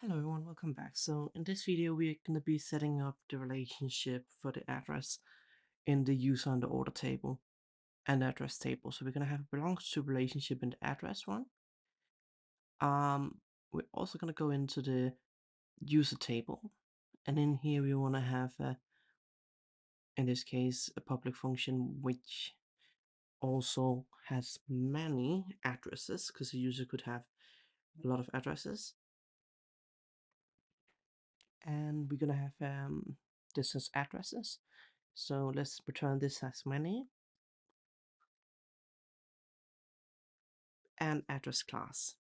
Hello everyone, welcome back. So in this video we're going to be setting up the relationship for the address in the user and the order table and the address table. So we're going to have a belongs to relationship in the address one. We're also going to go into the user table, and in here we want to have in this case a public function which also has many addresses, because the user could have a lot of addresses. And we're gonna have this as addresses. So let's return this as many and address class.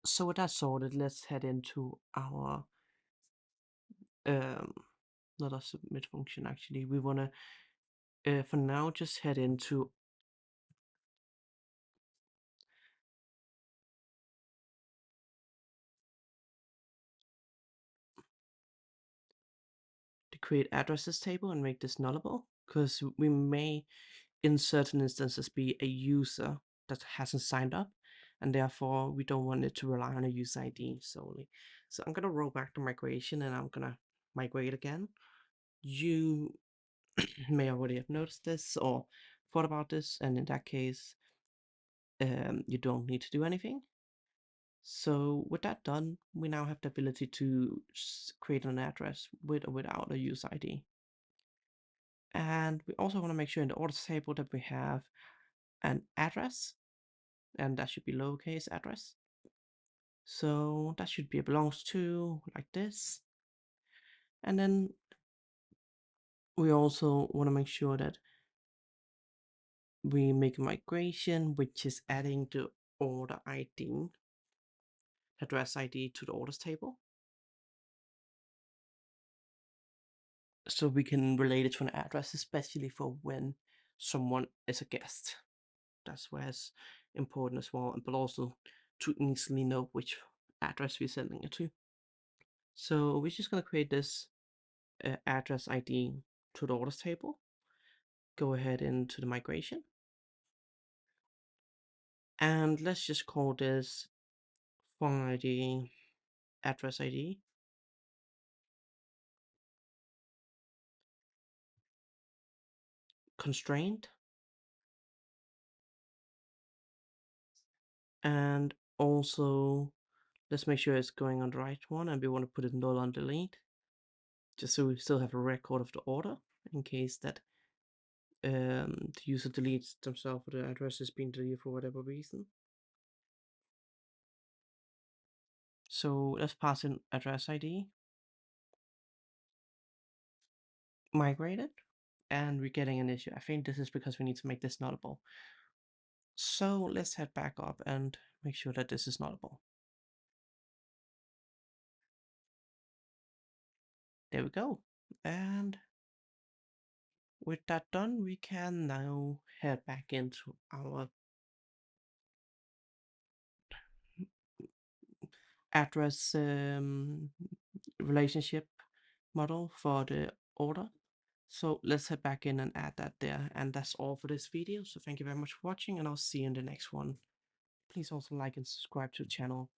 So with that sorted, let's head into our not a submit function. Actually, we wanna for now just head into the create addresses table and make this nullable, because we may in certain instances be a user that hasn't signed up, and therefore we don't want it to rely on a user ID solely. So I'm gonna roll back the migration and I'm gonna migrate again. You may already have noticed this or thought about this, and in that case you don't need to do anything. So with that done, we now have the ability to create an address with or without a user ID. And we also want to make sure in the order table that we have an address, and that should be lowercase address. So that should be belongs to like this. And then we also want to make sure that we make a migration, which is adding the order ID, address ID to the orders table. So we can relate it to an address, especially for when someone is a guest. That's where it's important as well, but also to easily know which address we're sending it to. So we're just going to create this address ID to the orders table. Go ahead into the migration. And let's just call this phone ID, address ID. Constraint. And also let's make sure it's going on the right one, and we want to put it null on delete, just so we still have a record of the order in case that the user deletes themselves or the address is being deleted for whatever reason. So let's pass in address ID, migrate it, and we're getting an issue. I think this is because we need to make this nullable. So let's head back up and make sure that this is nullable. There we go. And with that done, we can now head back into our address relationship model for the order. So let's head back in and add that there. And that's all for this video. So thank you very much for watching, and I'll see you in the next one. Please also like and subscribe to the channel.